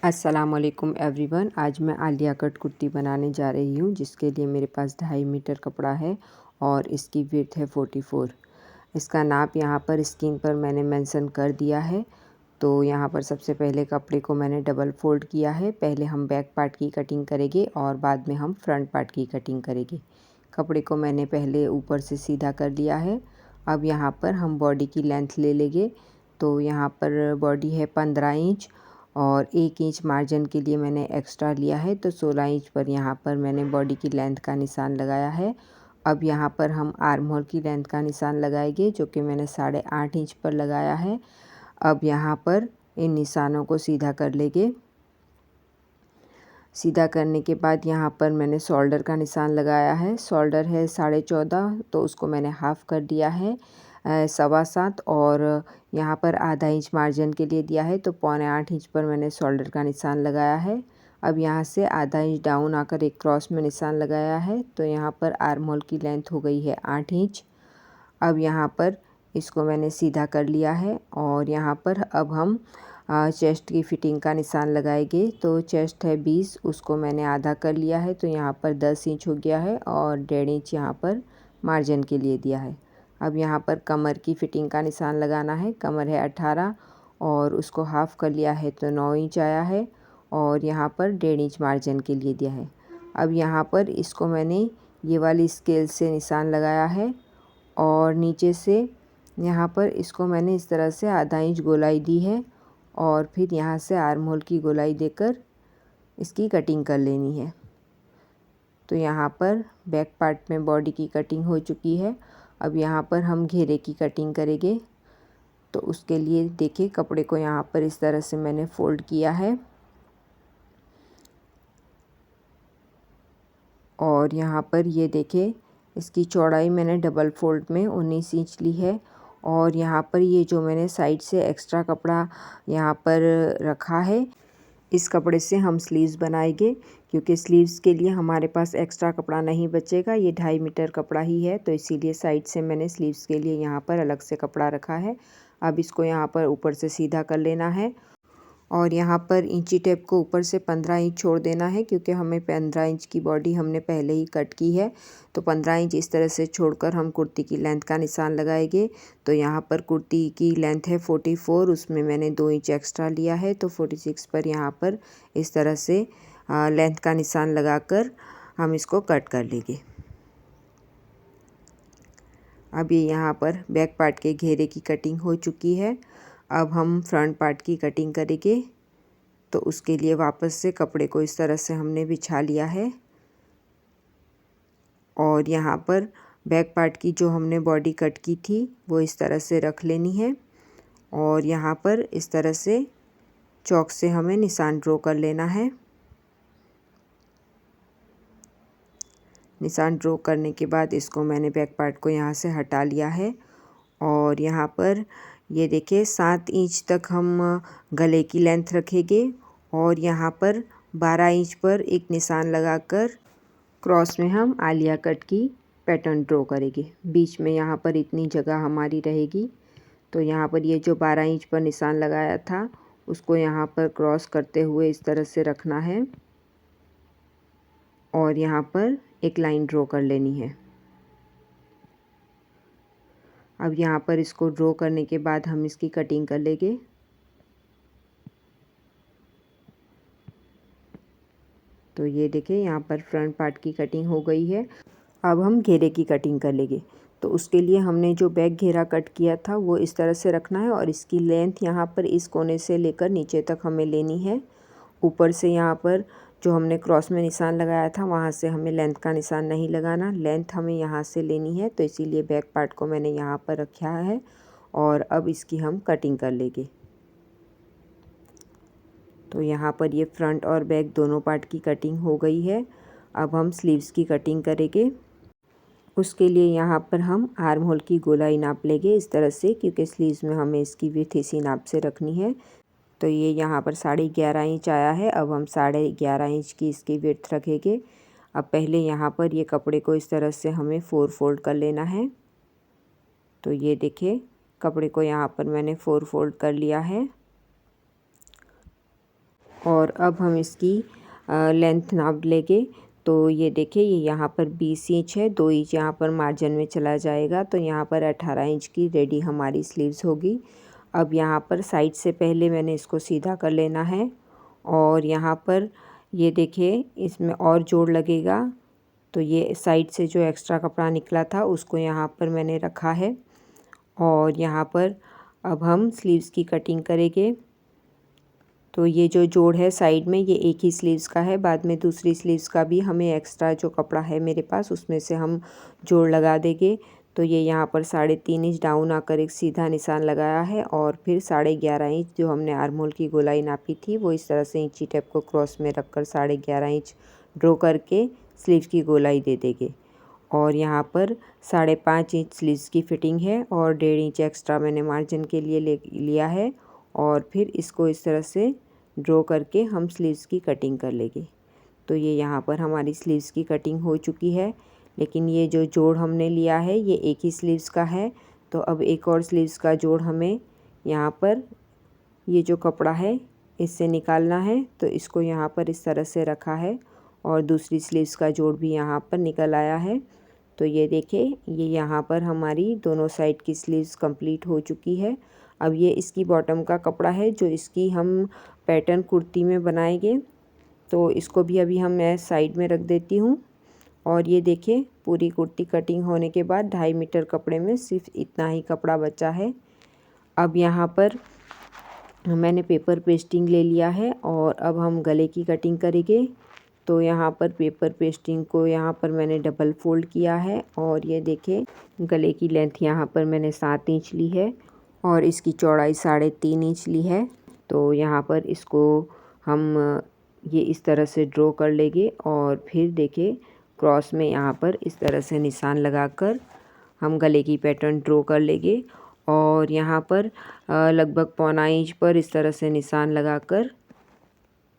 अस्सलामुअलैकुम एवरीवन। आज मैं आलिया कट कुर्ती बनाने जा रही हूँ, जिसके लिए मेरे पास 2.5 मीटर कपड़ा है और इसकी विड्थ है 44। इसका नाप यहाँ पर स्क्रीन पर मैंने मेंशन कर दिया है। तो यहाँ पर सबसे पहले कपड़े को मैंने डबल फोल्ड किया है। पहले हम बैक पार्ट की कटिंग करेंगे और बाद में हम फ्रंट पार्ट की कटिंग करेंगे। कपड़े को मैंने पहले ऊपर से सीधा कर लिया है। अब यहाँ पर हम बॉडी की लेंथ ले लेंगे। तो यहाँ पर बॉडी है 15 इंच और 1 इंच मार्जिन के लिए मैंने एक्स्ट्रा लिया है। तो 16 इंच पर यहाँ पर मैंने बॉडी की लेंथ का निशान लगाया है। अब यहाँ पर हम आर्म होल की लेंथ का निशान लगाएंगे, जो कि मैंने 8.5 इंच पर लगाया है। अब यहाँ पर इन निशानों को सीधा कर लेंगे। सीधा करने के बाद यहाँ पर मैंने शोल्डर का निशान लगाया है। शोल्डर है 14.5, तो उसको मैंने हाफ़ कर दिया है 7.25 और यहाँ पर आधा इंच मार्जिन के लिए दिया है। तो 7.25 इंच पर मैंने शोल्डर का निशान लगाया है। अब यहाँ से आधा इंच डाउन आकर एक क्रॉस में निशान लगाया है। तो यहाँ पर आर्म होल की लेंथ हो गई है 8 इंच। अब यहाँ पर इसको मैंने सीधा कर लिया है और यहाँ पर अब हम चेस्ट की फिटिंग का निशान लगाएंगे। तो चेस्ट है 20, उसको मैंने आधा कर लिया है। तो यहाँ पर 10 इंच हो गया है और 1.5 इंच यहाँ पर मार्जिन के लिए दिया है। अब यहाँ पर कमर की फिटिंग का निशान लगाना है। कमर है 18 और उसको हाफ़ कर लिया है, तो 9 इंच आया है और यहाँ पर 1.5 इंच मार्जिन के लिए दिया है। अब यहाँ पर इसको मैंने ये वाली स्केल से निशान लगाया है और नीचे से यहाँ पर इसको मैंने इस तरह से आधा इंच गोलाई दी है और फिर यहाँ से आर्म होल की गोलाई देकर इसकी कटिंग कर लेनी है। तो यहाँ पर बैक पार्ट में बॉडी की कटिंग हो चुकी है। अब यहाँ पर हम घेरे की कटिंग करेंगे। तो उसके लिए देखिए, कपड़े को यहाँ पर इस तरह से मैंने फोल्ड किया है और यहाँ पर ये देखिए, इसकी चौड़ाई मैंने डबल फोल्ड में 19 इंच ली है। और यहाँ पर ये जो मैंने साइड से एक्स्ट्रा कपड़ा यहाँ पर रखा है, इस कपड़े से हम स्लीव्स बनाएंगे, क्योंकि स्लीव्स के लिए हमारे पास एक्स्ट्रा कपड़ा नहीं बचेगा। ये 2.5 मीटर कपड़ा ही है, तो इसीलिए साइड से मैंने स्लीव्स के लिए यहाँ पर अलग से कपड़ा रखा है। अब इसको यहाँ पर ऊपर से सीधा कर लेना है और यहाँ पर इंची टेप को ऊपर से 15 इंच छोड़ देना है, क्योंकि हमें 15 इंच की बॉडी हमने पहले ही कट की है। तो 15 इंच इस तरह से छोड़कर हम कुर्ती की लेंथ का निशान लगाएंगे। तो यहाँ पर कुर्ती की लेंथ है 44, उसमें मैंने 2 इंच एक्स्ट्रा लिया है। तो 46 पर यहाँ पर इस तरह से लेंथ का निशान लगाकर हम इसको कट कर लेंगे। अब ये यहाँ पर बैक पार्ट के घेरे की कटिंग हो चुकी है। अब हम फ्रंट पार्ट की कटिंग करेंगे। तो उसके लिए वापस से कपड़े को इस तरह से हमने बिछा लिया है और यहाँ पर बैक पार्ट की जो हमने बॉडी कट की थी वो इस तरह से रख लेनी है और यहाँ पर इस तरह से चॉक से हमें निशान ड्रॉ कर लेना है। निशान ड्रॉ करने के बाद इसको मैंने बैक पार्ट को यहाँ से हटा लिया है और यहाँ पर ये देखिए 7 इंच तक हम गले की लेंथ रखेंगे और यहाँ पर 12 इंच पर एक निशान लगाकर क्रॉस में हम आलिया कट की पैटर्न ड्रॉ करेंगे। बीच में यहाँ पर इतनी जगह हमारी रहेगी। तो यहाँ पर ये जो 12 इंच पर निशान लगाया था, उसको यहाँ पर क्रॉस करते हुए इस तरह से रखना है और यहाँ पर एक लाइन ड्रॉ कर लेनी है। अब यहाँ पर इसको ड्रॉ करने के बाद हम इसकी कटिंग कर लेंगे। तो ये देखिए, यहाँ पर फ्रंट पार्ट की कटिंग हो गई है। अब हम घेरे की कटिंग कर लेंगे। तो उसके लिए हमने जो बैक घेरा कट किया था वो इस तरह से रखना है और इसकी लेंथ यहाँ पर इस कोने से लेकर नीचे तक हमें लेनी है। ऊपर से यहाँ पर जो हमने क्रॉस में निशान लगाया था वहाँ से हमें लेंथ का निशान नहीं लगाना, लेंथ हमें यहाँ से लेनी है। तो इसीलिए बैक पार्ट को मैंने यहाँ पर रखा है और अब इसकी हम कटिंग कर लेंगे। तो यहाँ पर ये फ्रंट और बैक दोनों पार्ट की कटिंग हो गई है। अब हम स्लीव्स की कटिंग करेंगे। उसके लिए यहाँ पर हम आर्म होल की गोलाई नाप लेंगे इस तरह से, क्योंकि स्लीव्स में हमें इसकी विड्थ इसी नाप से रखनी है। तो ये यहाँ पर 11.5 इंच आया है। अब हम 11.5 इंच की इसकी विड्थ रखेंगे। अब पहले यहाँ पर ये कपड़े को इस तरह से हमें 4 फोल्ड कर लेना है। तो ये देखिए, कपड़े को यहाँ पर मैंने 4 फोल्ड कर लिया है। और अब हम इसकी लेंथ नाप लेंगे। तो ये देखिए, ये यहाँ पर 20 इंच है, 2 इंच यहाँ पर मार्जिन में चला जाएगा, तो यहाँ पर 18 इंच की रेडी हमारी स्लीव्स होगी। अब यहाँ पर साइड से पहले मैंने इसको सीधा कर लेना है और यहाँ पर ये देखिए इसमें और जोड़ लगेगा। तो ये साइड से जो एक्स्ट्रा कपड़ा निकला था उसको यहाँ पर मैंने रखा है और यहाँ पर अब हम स्लीव्स की कटिंग करेंगे। तो ये जो जोड़ है साइड में, ये एक ही स्लीव्स का है, बाद में दूसरी स्लीव्स का भी हमें एक्स्ट्रा जो कपड़ा है मेरे पास उसमें से हम जोड़ लगा देंगे। तो ये यहाँ पर 3.5 इंच डाउन आकर एक सीधा निशान लगाया है और फिर 11.5 इंच जो हमने आर्म होल की गोलाई नापी थी वो इस तरह से इंची टेप को क्रॉस में रखकर 11.5 इंच ड्रॉ करके स्लीव्स की गोलाई दे देंगे। और यहाँ पर 5.5 इंच स्लीव्स की फिटिंग है और 1.5 इंच एक्स्ट्रा मैंने मार्जिन के लिए लिया है और फिर इसको इस तरह से ड्रॉ करके हम स्लीव्स की कटिंग कर लेंगे। तो ये यहाँ पर हमारी स्लीव्स की कटिंग हो चुकी है, लेकिन ये जो जोड़ हमने लिया है ये एक ही स्लीव्स का है। तो अब एक और स्लीव्स का जोड़ हमें यहाँ पर ये जो कपड़ा है इससे निकालना है। तो इसको यहाँ पर इस तरह से रखा है और दूसरी स्लीव्स का जोड़ भी यहाँ पर निकल आया है। तो ये देखिए, ये यहाँ पर हमारी दोनों साइड की स्लीव्स कंप्लीट हो चुकी है। अब ये इसकी बॉटम का कपड़ा है जो इसकी हम पैटर्न कुर्ती में बनाएंगे। तो इसको भी अभी मैं साइड में रख देती हूँ। और ये देखिए, पूरी कुर्ती कटिंग होने के बाद 2.5 मीटर कपड़े में सिर्फ इतना ही कपड़ा बचा है। अब यहाँ पर मैंने पेपर पेस्टिंग ले लिया है और अब हम गले की कटिंग करेंगे। तो यहाँ पर पेपर पेस्टिंग को यहाँ पर मैंने डबल फोल्ड किया है और ये देखें, गले की लेंथ यहाँ पर मैंने 7 इंच ली है और इसकी चौड़ाई 3.5 इंच ली है। तो यहाँ पर इसको हम ये इस तरह से ड्रॉ कर लेंगे और फिर देखिए क्रॉस में यहाँ पर इस तरह से निशान लगाकर हम गले की पैटर्न ड्रॉ कर लेंगे और यहाँ पर लगभग 1.25 इंच पर इस तरह से निशान लगाकर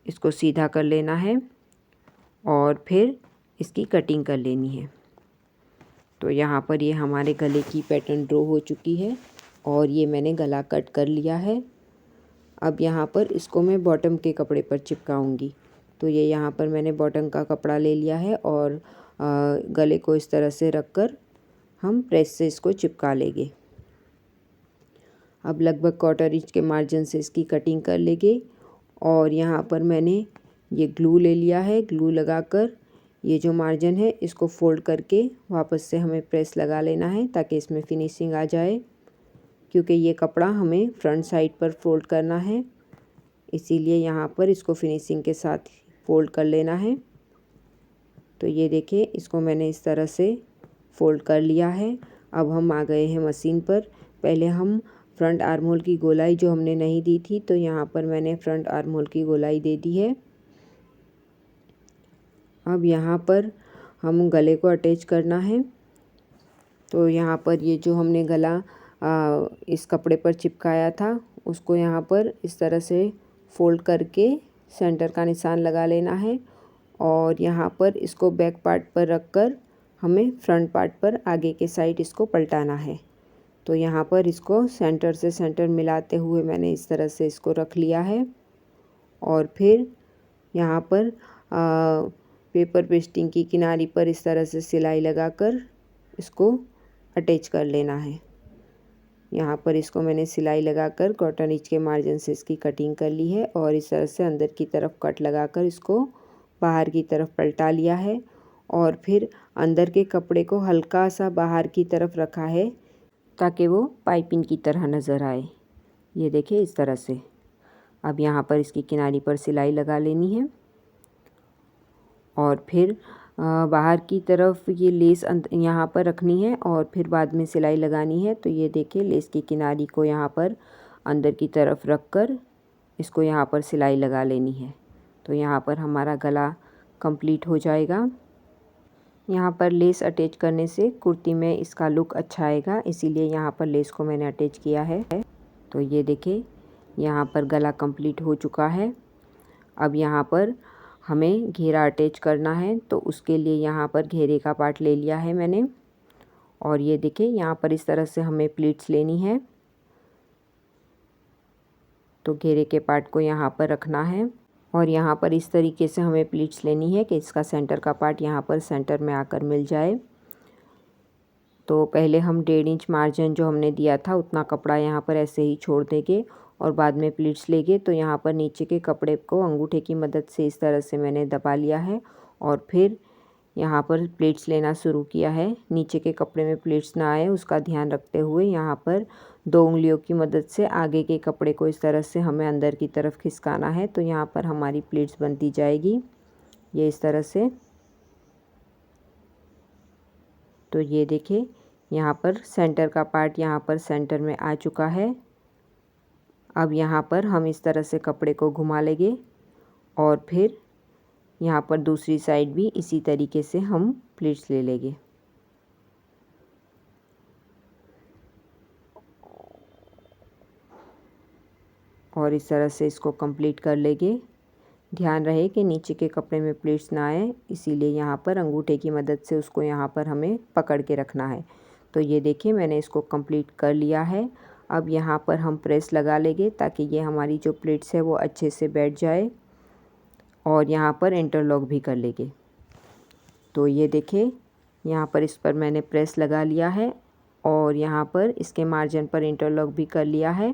इसको सीधा कर लेना है और फिर इसकी कटिंग कर लेनी है। तो यहाँ पर ये हमारे गले की पैटर्न ड्रॉ हो चुकी है और ये मैंने गला कट कर लिया है। अब यहाँ पर इसको मैं बॉटम के कपड़े पर चिपकाऊंगी। तो ये यहाँ पर मैंने बॉटम का कपड़ा ले लिया है और गले को इस तरह से रखकर हम प्रेस से इसको चिपका लेंगे। अब लगभग 1/4 इंच के मार्जिन से इसकी कटिंग कर लेंगे और यहाँ पर मैंने ये ग्लू ले लिया है। ग्लू लगाकर ये जो मार्जिन है इसको फोल्ड करके वापस से हमें प्रेस लगा लेना है ताकि इसमें फिनिशिंग आ जाए, क्योंकि ये कपड़ा हमें फ्रंट साइड पर फोल्ड करना है, इसीलिए यहाँ पर इसको फिनिशिंग के साथ फोल्ड कर लेना है। तो ये देखिए, इसको मैंने इस तरह से फोल्ड कर लिया है। अब हम आ गए हैं मशीन पर। पहले हम फ्रंट आर्म होल की गोलाई जो हमने नहीं दी थी, तो यहाँ पर मैंने फ्रंट आर्म होल की गोलाई दे दी है। अब यहाँ पर हम गले को अटैच करना है। तो यहाँ पर ये जो हमने गला इस कपड़े पर चिपकाया था उसको यहाँ पर इस तरह से फोल्ड करके सेंटर का निशान लगा लेना है और यहाँ पर इसको बैक पार्ट पर रखकर हमें फ्रंट पार्ट पर आगे के साइड इसको पलटाना है। तो यहाँ पर इसको सेंटर से सेंटर मिलाते हुए मैंने इस तरह से इसको रख लिया है और फिर यहाँ पर पेपर पेस्टिंग की किनारी पर इस तरह से सिलाई लगाकर इसको अटैच कर लेना है। यहाँ पर इसको मैंने सिलाई लगाकर 1/4 इंच के मार्जिन से इसकी कटिंग कर ली है और इस तरह से अंदर की तरफ कट लगाकर इसको बाहर की तरफ पलटा लिया है और फिर अंदर के कपड़े को हल्का सा बाहर की तरफ रखा है ताकि वो पाइपिंग की तरह नज़र आए। ये देखिए इस तरह से। अब यहाँ पर इसकी किनारी पर सिलाई लगा लेनी है और फिर बाहर की तरफ ये लेस यहाँ पर रखनी है और फिर बाद में सिलाई लगानी है। तो ये देखिए, लेस की किनारी को यहाँ पर अंदर की तरफ रखकर इसको यहाँ पर सिलाई लगा लेनी है। तो यहाँ पर हमारा गला कंप्लीट हो जाएगा। यहाँ पर लेस अटैच करने से कुर्ती में इसका लुक अच्छा आएगा, इसीलिए यहाँ पर लेस को मैंने अटैच किया है। तो ये देखिए, यहाँ पर गला कंप्लीट हो चुका है। अब यहाँ पर हमें घेरा अटैच करना है, तो उसके लिए यहाँ पर घेरे का पार्ट ले लिया है मैंने और ये देखिए यहाँ पर इस तरह से हमें प्लीट्स लेनी है। तो घेरे के पार्ट को यहाँ पर रखना है और यहाँ पर इस तरीके से हमें प्लीट्स लेनी है कि इसका सेंटर का पार्ट यहाँ पर सेंटर में आकर मिल जाए। तो पहले हम 1.5 इंच मार्जिन जो हमने दिया था उतना कपड़ा यहाँ पर ऐसे ही छोड़ देंगे और बाद में प्लीट्स लेंगे। तो यहाँ पर नीचे के कपड़े को अंगूठे की मदद से इस तरह से मैंने दबा लिया है और फिर यहाँ पर प्लीट्स लेना शुरू किया है। नीचे के कपड़े में प्लीट्स ना आए उसका ध्यान रखते हुए यहाँ पर 2 उंगलियों की मदद से आगे के कपड़े को इस तरह से हमें अंदर की तरफ खिसकाना है। तो यहाँ पर हमारी प्लीट्स बनती जाएगी ये इस तरह से। तो ये देखिए यहाँ पर सेंटर का पार्ट यहाँ पर सेंटर में आ चुका है। अब यहाँ पर हम इस तरह से कपड़े को घुमा लेंगे और फिर यहाँ पर दूसरी साइड भी इसी तरीके से हम प्लीट्स ले लेंगे। और इस तरह से इसको कंप्लीट कर लेंगे। ध्यान रहे कि नीचे के कपड़े में प्लीट्स ना आए, इसीलिए यहाँ पर अंगूठे की मदद से उसको यहाँ पर हमें पकड़ के रखना है। तो ये देखिए मैंने इसको कंप्लीट कर लिया है। अब यहाँ पर हम प्रेस लगा लेंगे ताकि ये हमारी जो प्लीट्स है वो अच्छे से बैठ जाए और यहाँ पर इंटरलॉक भी कर लेंगे। तो ये देखिए यहाँ पर इस पर मैंने प्रेस लगा लिया है और यहाँ पर इसके मार्जिन पर इंटरलॉक भी कर लिया है।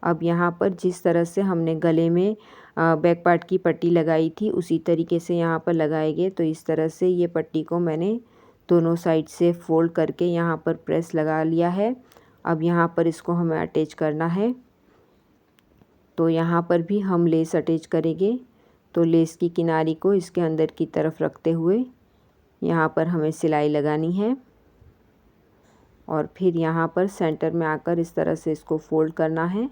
अब यहाँ पर जिस तरह से हमने गले में बैक पार्ट की पट्टी लगाई थी उसी तरीके से यहाँ पर लगाएंगे। तो इस तरह से ये पट्टी को मैंने दोनों साइड से फोल्ड करके यहाँ पर प्रेस लगा लिया है। अब यहाँ पर इसको हमें अटैच करना है। तो यहाँ पर भी हम लेस अटैच करेंगे। तो लेस की किनारी को इसके अंदर की तरफ रखते हुए यहाँ पर हमें सिलाई लगानी है और फिर यहाँ पर सेंटर में आकर इस तरह से इसको फोल्ड करना है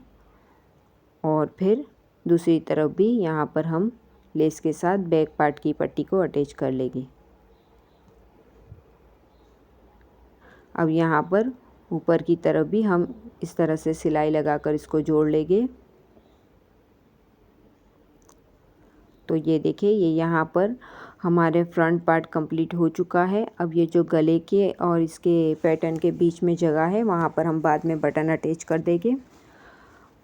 और फिर दूसरी तरफ भी यहाँ पर हम लेस के साथ बैक पार्ट की पट्टी को अटैच कर लेंगे। अब यहाँ पर ऊपर की तरफ भी हम इस तरह से सिलाई लगाकर इसको जोड़ लेंगे। तो ये देखिए ये यहाँ पर हमारे फ्रंट पार्ट कंप्लीट हो चुका है। अब ये जो गले के और इसके पैटर्न के बीच में जगह है वहाँ पर हम बाद में बटन अटैच कर देंगे।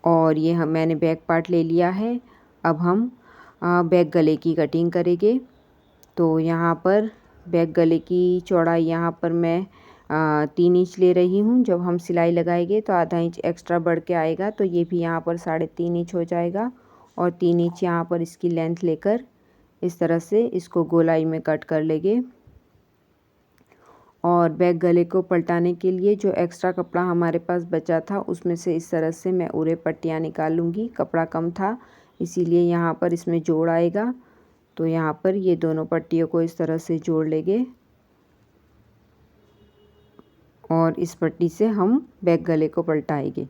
और ये मैंने बैक पार्ट ले लिया है। अब हम बैक गले की कटिंग करेंगे। तो यहाँ पर बैक गले की चौड़ाई यहाँ पर मैं 3 इंच ले रही हूँ। जब हम सिलाई लगाएंगे तो आधा इंच एक्स्ट्रा बढ़ के आएगा, तो ये भी यहाँ पर 3.5 इंच हो जाएगा और 3 इंच यहाँ पर इसकी लेंथ लेकर इस तरह से इसको गोलाई में कट कर लेंगे। और बैक गले को पलटाने के लिए जो एक्स्ट्रा कपड़ा हमारे पास बचा था उसमें से इस तरह से मैं उरे पट्टियाँ निकाल लूँगी। कपड़ा कम था इसीलिए यहाँ पर इसमें जोड़ आएगा। तो यहाँ पर ये दोनों पट्टियों को इस तरह से जोड़ लेंगे और इस पट्टी से हम बैक गले को पलटाएंगे।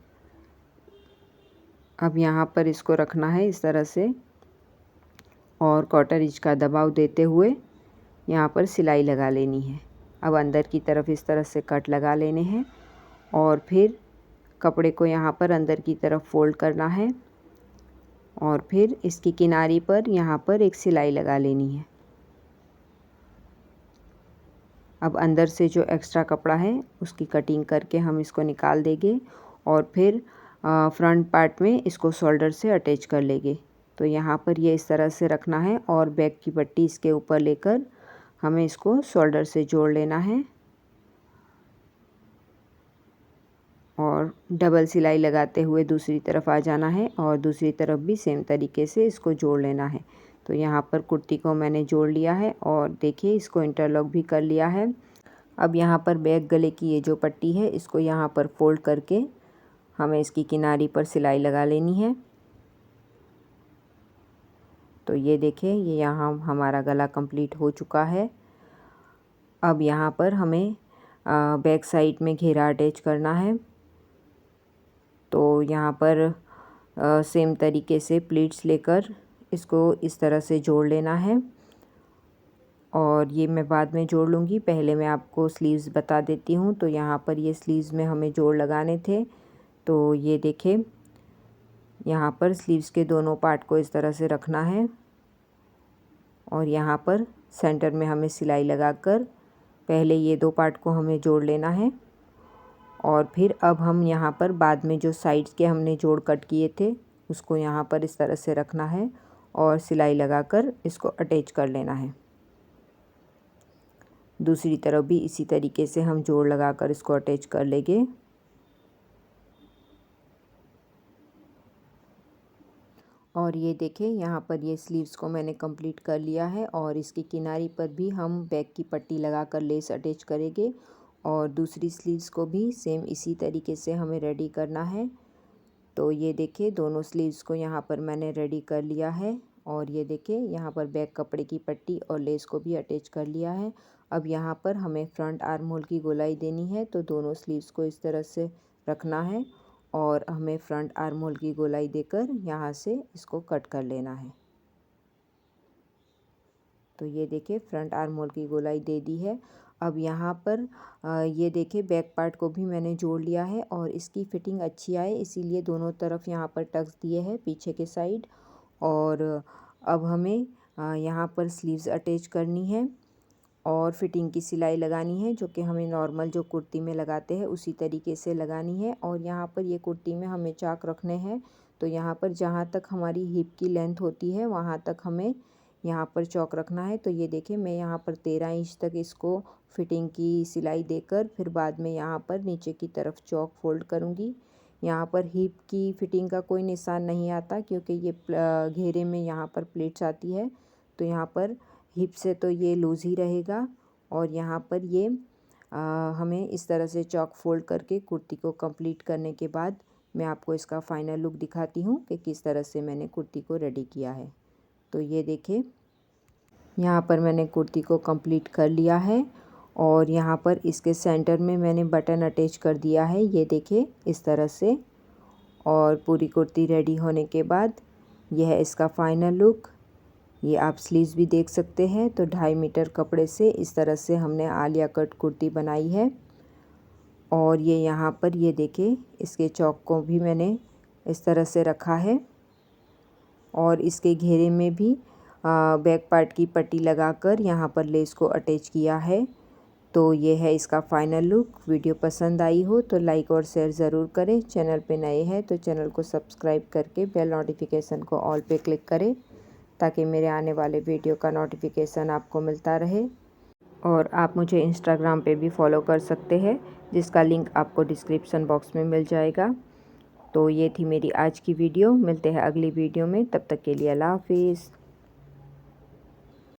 अब यहाँ पर इसको रखना है इस तरह से और क्वार्टर इंच का दबाव देते हुए यहाँ पर सिलाई लगा लेनी है। अब अंदर की तरफ इस तरह से कट लगा लेने हैं और फिर कपड़े को यहाँ पर अंदर की तरफ फोल्ड करना है और फिर इसकी किनारी पर यहाँ पर एक सिलाई लगा लेनी है। अब अंदर से जो एक्स्ट्रा कपड़ा है उसकी कटिंग करके हम इसको निकाल देंगे और फिर फ्रंट पार्ट में इसको शोल्डर से अटैच कर लेंगे। तो यहाँ पर ये इस तरह से रखना है और बैक की पट्टी इसके ऊपर लेकर हमें इसको शोल्डर से जोड़ लेना है और डबल सिलाई लगाते हुए दूसरी तरफ आ जाना है और दूसरी तरफ भी सेम तरीके से इसको जोड़ लेना है। तो यहाँ पर कुर्ती को मैंने जोड़ लिया है और देखिए इसको इंटरलॉक भी कर लिया है। अब यहाँ पर बैक गले की ये जो पट्टी है इसको यहाँ पर फोल्ड करके हमें इसकी किनारी पर सिलाई लगा लेनी है। तो ये देखिए ये यहाँ हमारा गला कंप्लीट हो चुका है। अब यहाँ पर हमें बैक साइड में घेरा अटैच करना है। तो यहाँ पर सेम तरीके से प्लीट्स लेकर इसको इस तरह से जोड़ लेना है और ये मैं बाद में जोड़ लूँगी। पहले मैं आपको स्लीव्स बता देती हूँ। तो यहाँ पर ये स्लीव्स में हमें जोड़ लगाने थे। तो ये देखें यहाँ पर स्लीव्स के दोनों पार्ट को इस तरह से रखना है और यहाँ पर सेंटर में हमें सिलाई लगाकर पहले ये 2 पार्ट को हमें जोड़ लेना है और फिर अब हम यहाँ पर बाद में जो साइड्स के हमने जोड़ कट किए थे उसको यहाँ पर इस तरह से रखना है और सिलाई लगाकर इसको अटैच कर लेना है। दूसरी तरफ भी इसी तरीके से हम जोड़ लगाकर इसको अटैच कर लेंगे। और ये देखिए यहाँ पर ये स्लीव्स को मैंने कंप्लीट कर लिया है और इसकी किनारी पर भी हम बैक की पट्टी लगाकर लेस अटैच करेंगे और दूसरी स्लीव्स को भी सेम इसी तरीके से हमें रेडी करना है। तो ये देखिए दोनों स्लीव्स को यहाँ पर मैंने रेडी कर लिया है और ये देखिए यहाँ पर बैक कपड़े की पट्टी और लेस को भी अटैच कर लिया है। अब यहाँ पर हमें फ्रंट आर्म होल की गोलाई देनी है, तो दोनों स्लीव्स को इस तरह से रखना है और हमें फ्रंट आर्म होल की गोलाई देकर यहाँ से इसको कट कर लेना है। तो ये देखिए फ्रंट आर्म होल की गोलाई दे दी है। अब यहाँ पर ये देखिए बैक पार्ट को भी मैंने जोड़ लिया है और इसकी फिटिंग अच्छी आए इसीलिए दोनों तरफ यहाँ पर टक्स दिए हैं पीछे के साइड। और अब हमें यहाँ पर स्लीव्स अटैच करनी है और फिटिंग की सिलाई लगानी है, जो कि हमें नॉर्मल जो कुर्ती में लगाते हैं उसी तरीके से लगानी है। और यहाँ पर ये कुर्ती में हमें चाक रखने हैं, तो यहाँ पर जहाँ तक हमारी हिप की लेंथ होती है वहाँ तक हमें यहाँ पर चौक रखना है। तो ये देखिए मैं यहाँ पर 13 इंच तक इसको फिटिंग की सिलाई देकर फिर बाद में यहाँ पर नीचे की तरफ चौक फोल्ड करूँगी। यहाँ पर हिप की फिटिंग का कोई निशान नहीं आता क्योंकि ये घेरे में यहाँ पर प्लेट्स आती है, तो यहाँ पर हिप से तो ये लूज़ ही रहेगा। और यहाँ पर ये हमें इस तरह से चौक फोल्ड करके कुर्ती को कंप्लीट करने के बाद मैं आपको इसका फाइनल लुक दिखाती हूँ कि किस तरह से मैंने कुर्ती को रेडी किया है। तो ये देखिए यहाँ पर मैंने कुर्ती को कंप्लीट कर लिया है और यहाँ पर इसके सेंटर में मैंने बटन अटैच कर दिया है, ये देखिए इस तरह से। और पूरी कुर्ती रेडी होने के बाद यह है इसका फाइनल लुक। ये आप स्लीव्स भी देख सकते हैं। तो 2.5 मीटर कपड़े से इस तरह से हमने आलिया कट कुर्ती बनाई है। और ये यहाँ पर ये देखिए इसके चौक को भी मैंने इस तरह से रखा है और इसके घेरे में भी बैक पार्ट की पट्टी लगाकर यहाँ पर लेस को अटैच किया है। तो ये है इसका फाइनल लुक। वीडियो पसंद आई हो तो लाइक और शेयर ज़रूर करें। चैनल पे नए हैं तो चैनल को सब्सक्राइब करके बेल नोटिफिकेशन को ऑल पे क्लिक करें ताकि मेरे आने वाले वीडियो का नोटिफिकेशन आपको मिलता रहे। और आप मुझे इंस्टाग्राम पे भी फॉलो कर सकते हैं, जिसका लिंक आपको डिस्क्रिप्शन बॉक्स में मिल जाएगा। तो ये थी मेरी आज की वीडियो। मिलते हैं अगली वीडियो में, तब तक के लिए अल्लाह हाफिज़।